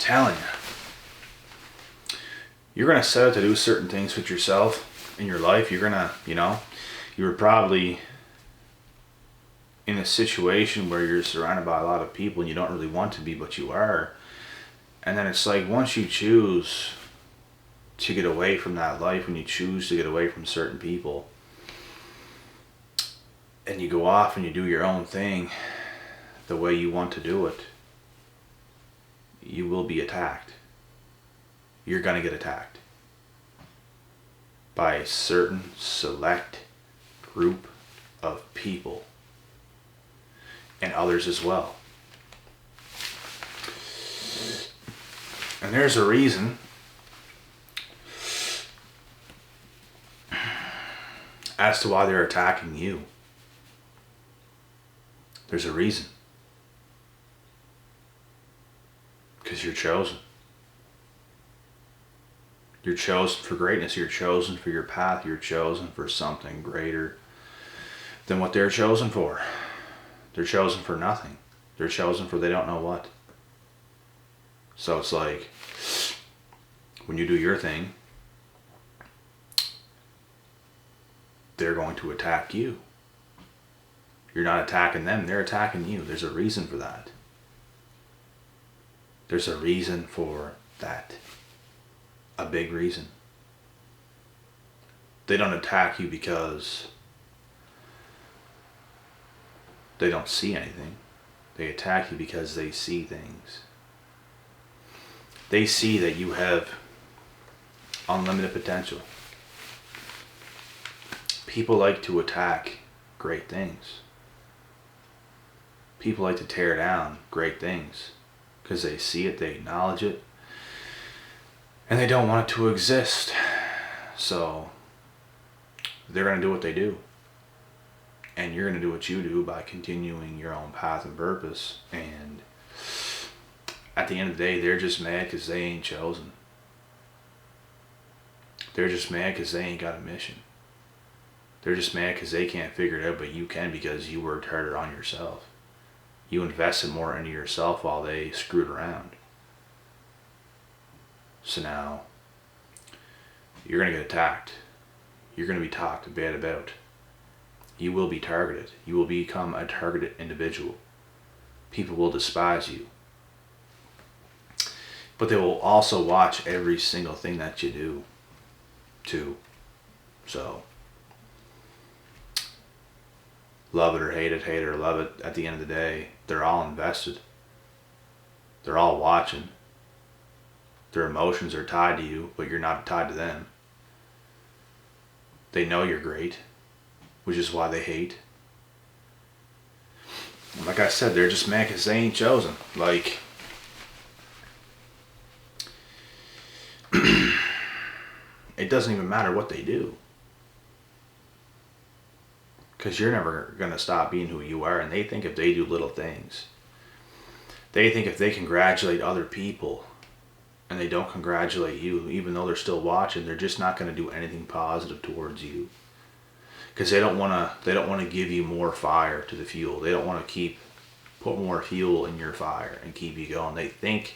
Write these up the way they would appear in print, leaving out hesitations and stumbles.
telling you, you're going to set out to do certain things with yourself in your life. You're going to, you were probably in a situation where you're surrounded by a lot of people and you don't really want to be, but you are. And then it's like, once you choose to get away from that life, when you choose to get away from certain people, and you go off and you do your own thing the way you want to do it, you will be attacked. You're going to get attacked by a certain select group of people, and others as well. And there's a reason as to why they're attacking you. There's a reason. Because you're chosen. You're chosen for greatness. You're chosen for your path. You're chosen for something greater than what they're chosen for. They're chosen for nothing. They're chosen for they don't know what. So it's like, when you do your thing, they're going to attack you. You're not attacking them, they're attacking you. There's a reason for that. There's a reason for that. A big reason. They don't attack you because they don't see anything. They attack you because they see things. They see that you have unlimited potential. People like to attack great things. People like to tear down great things because they see it, they acknowledge it, and they don't want it to exist. So they're going to do what they do. And you're going to do what you do by continuing your own path and purpose. And at the end of the day, they're just mad because they ain't chosen. They're just mad because they ain't got a mission. They're just mad because they can't figure it out, but you can, because you worked harder on yourself. You invested more into yourself while they screwed around. So now, you're going to get attacked. You're going to be talked bad about. You will be targeted. You will become a targeted individual. People will despise you. But they will also watch every single thing that you do, too. So, love it or hate it or love it, at the end of the day, they're all invested. They're all watching. Their emotions are tied to you, but you're not tied to them. They know you're great, which is why they hate. And like I said, they're just mad because they ain't chosen. Like, it doesn't even matter what they do, because you're never going to stop being who you are. And they think if they do little things, they think if they congratulate other people and they don't congratulate you, even though they're still watching, they're just not going to do anything positive towards you, because they don't want to give you more fire to the fuel. They don't want to put more fuel in your fire and keep you going. They think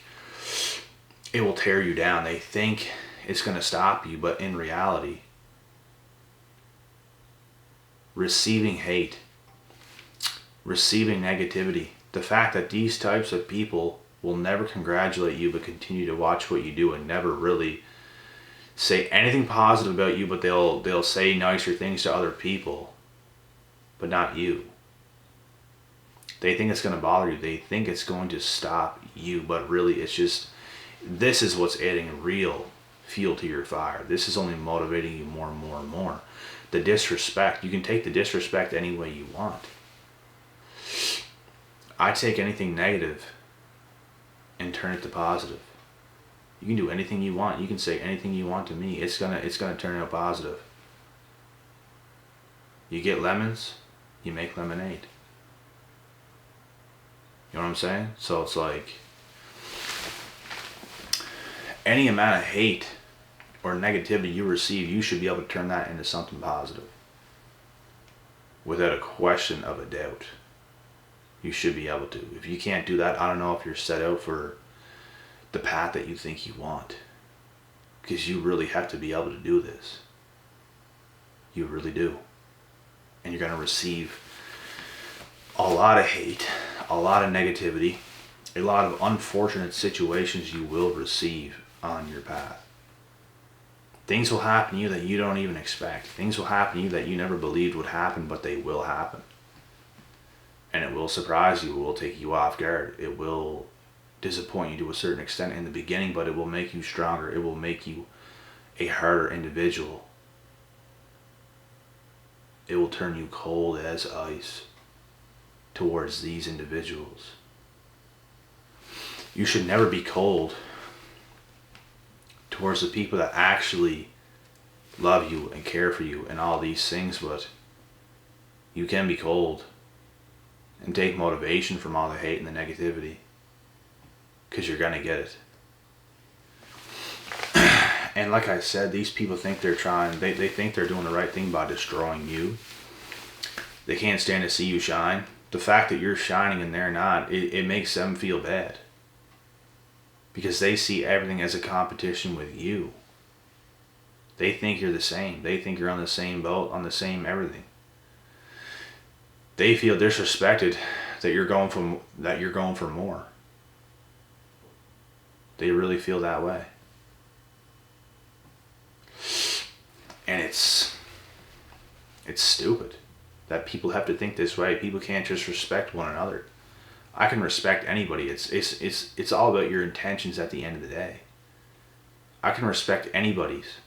it will tear you down. They think it's going to stop you, but in reality, receiving hate, receiving negativity, the fact that these types of people will never congratulate you but continue to watch what you do and never really say anything positive about you, but they'll say nicer things to other people, but not you. They think it's going to bother you. They think it's going to stop you, but really it's just, this is what's adding real fuel to your fire. This is only motivating you more and more and more. The disrespect, you can take the disrespect any way you want. I take anything negative and turn it to positive. You can do anything you want. You can say anything you want to me. It's gonna turn out positive. You get lemons, you make lemonade. You know what I'm saying? So it's like, any amount of hate or negativity you receive, you should be able to turn that into something positive. Without a question of a doubt. You should be able to. If you can't do that, I don't know if you're set out for the path that you think you want. Because you really have to be able to do this. You really do. And you're going to receive a lot of hate, a lot of negativity, a lot of unfortunate situations you will receive on your path. Things will happen to you that you don't even expect. Things will happen to you that you never believed would happen, but they will happen. And it will surprise you. It will take you off guard. It will disappoint you to a certain extent in the beginning, but it will make you stronger. It will make you a harder individual. It will turn you cold as ice towards these individuals. You should never be cold towards the people that actually love you and care for you and all these things, but you can be cold and take motivation from all the hate and the negativity, because you're going to get it. And like I said, these people think they're trying, they think they're doing the right thing by destroying you. They can't stand to see you shine. The fact that you're shining and they're not, it makes them feel bad. Because they see everything as a competition with you. They think you're the same. They think you're on the same boat, on the same everything. They feel disrespected that you're going for more. They really feel that way. And it's stupid that people have to think this way. People can't just respect one another. I can respect anybody. It's all about your intentions at the end of the day. I can respect anybody's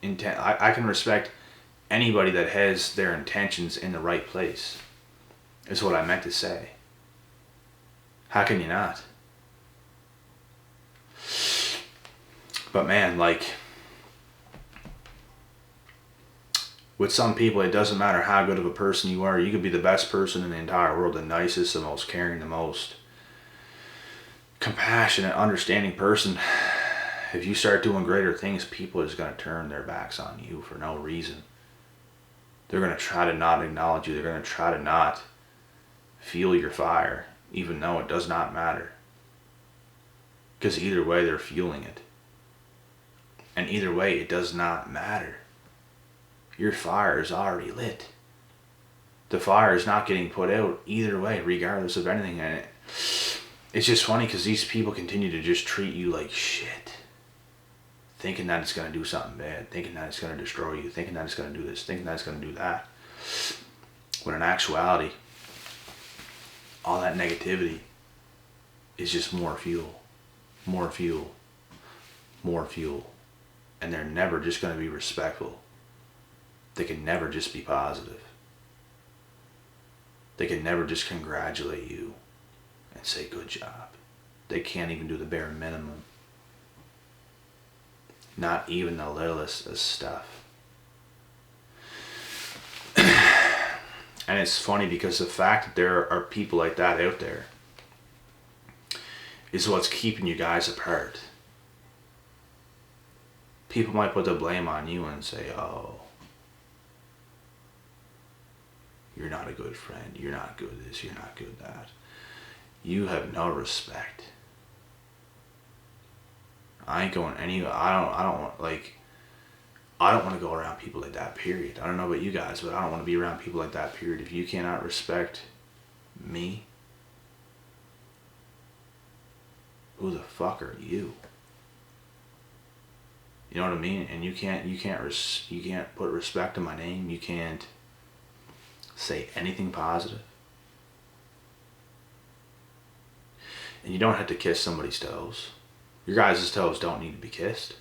intent. I can respect anybody that has their intentions in the right place, is what I meant to say. How can you not? But man, like, with some people, it doesn't matter how good of a person you are. You could be the best person in the entire world, the nicest, the most caring, the most compassionate, understanding person. If you start doing greater things, people are just going to turn their backs on you for no reason. They're going to try to not acknowledge you. They're going to try to not feel your fire, even though it does not matter. Because either way, they're fueling it. And either way, it does not matter. Your fire is already lit. The fire is not getting put out either way, regardless of anything. And it's just funny because these people continue to just treat you like shit. Thinking that it's going to do something bad. Thinking that it's going to destroy you. Thinking that it's going to do this. Thinking that it's going to do that. When in actuality, all that negativity is just more fuel. More fuel. More fuel. And they're never just going to be respectful. They can never just be positive. They can never just congratulate you and say good job. They can't even do the bare minimum. Not even the littlest of stuff. And it's funny because the fact that there are people like that out there is what's keeping you guys apart. People might put the blame on you and say, oh, you're not a good friend. You're not good this. You're not good that. You have no respect. I ain't going anywhere. I don't want to go around people like that, period. I don't know about you guys, but I don't want to be around people like that, period. If you cannot respect me, who the fuck are you? You know what I mean? And you can't put respect in my name. You can't say anything positive. And you don't have to kiss somebody's toes. Your guys' toes don't need to be kissed.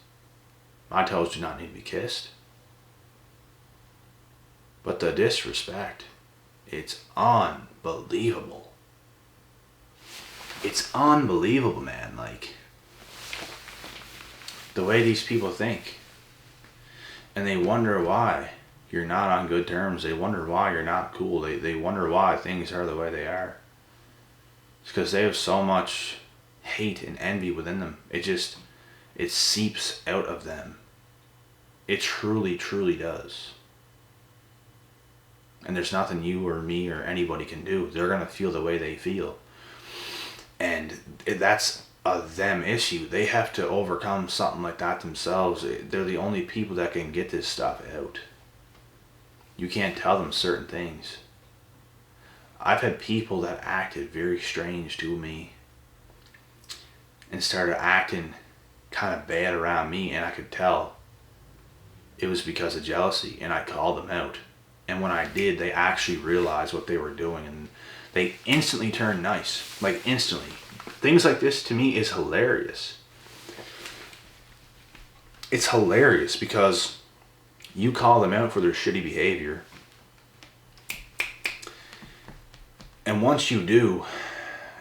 My toes do not need to be kissed. But the disrespect, it's unbelievable. It's unbelievable, man. Like, the way these people think. And they wonder why you're not on good terms. They wonder why you're not cool. They wonder why things are the way they are. It's because they have so much hate and envy within them. It seeps out of them. It truly, truly does. And there's nothing you or me or anybody can do. They're going to feel the way they feel. And that's a them issue. They have to overcome something like that themselves. They're the only people that can get this stuff out. You can't tell them certain things. I've had people that acted very strange to me and started acting kind of bad around me, and I could tell it was because of jealousy, and I called them out. And when I did, they actually realized what they were doing, and they instantly turned nice. Like, instantly. Things like this to me is hilarious. It's hilarious because you call them out for their shitty behavior, and once you do,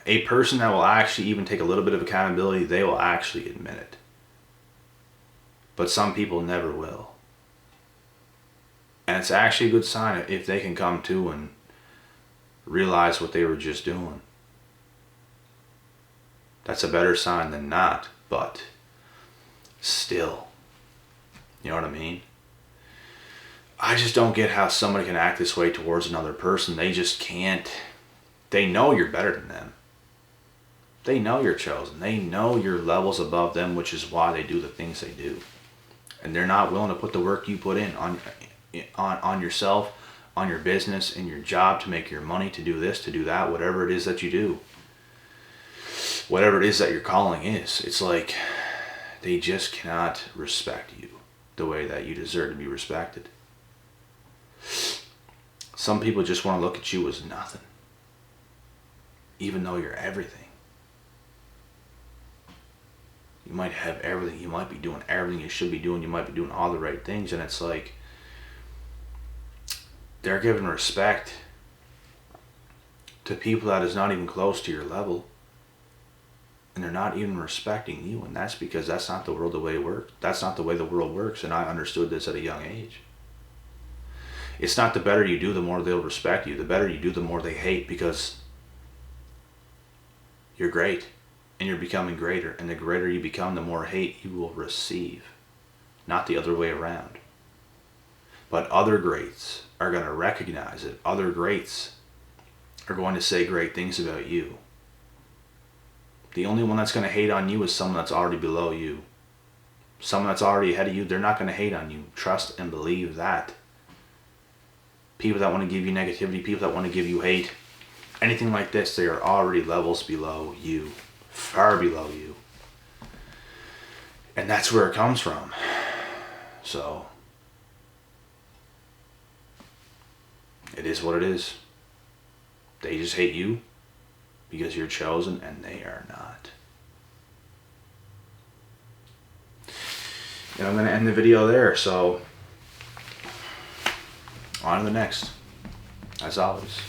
a person that will actually even take a little bit of accountability, they will actually admit it. But some people never will. And it's actually a good sign if they can come to and realize what they were just doing. That's a better sign than not, but still, you know what I mean? I just don't get how somebody can act this way towards another person. They just can't. They know you're better than them. They know you're chosen. They know your level's above them, which is why they do the things they do. And they're not willing to put the work you put in on yourself, on your business, in your job, to make your money, to do this, to do that, whatever it is that you do. Whatever it is that your calling is. It's like they just cannot respect you the way that you deserve to be respected. Some people just want to look at you as nothing, even though you're everything. You might have everything. You might be doing everything you should be doing. You might be doing all the right things. And it's like they're giving respect to people that is not even close to your level. And they're not even respecting you. And that's because that's not the world the way it works. That's not the way the world works. And I understood this at a young age. It's not the better you do, the more they'll respect you. The better you do, the more they hate, because you're great. And you're becoming greater. And the greater you become, the more hate you will receive. Not the other way around. But other greats are going to recognize it. Other greats are going to say great things about you. The only one that's going to hate on you is someone that's already below you. Someone that's already ahead of you, they're not going to hate on you. Trust and believe that. People that want to give you negativity, people that want to give you hate, anything like this, they are already levels below you. Far below you. And that's where it comes from. So, it is what it is. They just hate you because you're chosen and they are not. And I'm going to end the video there. So, on to the next. As always.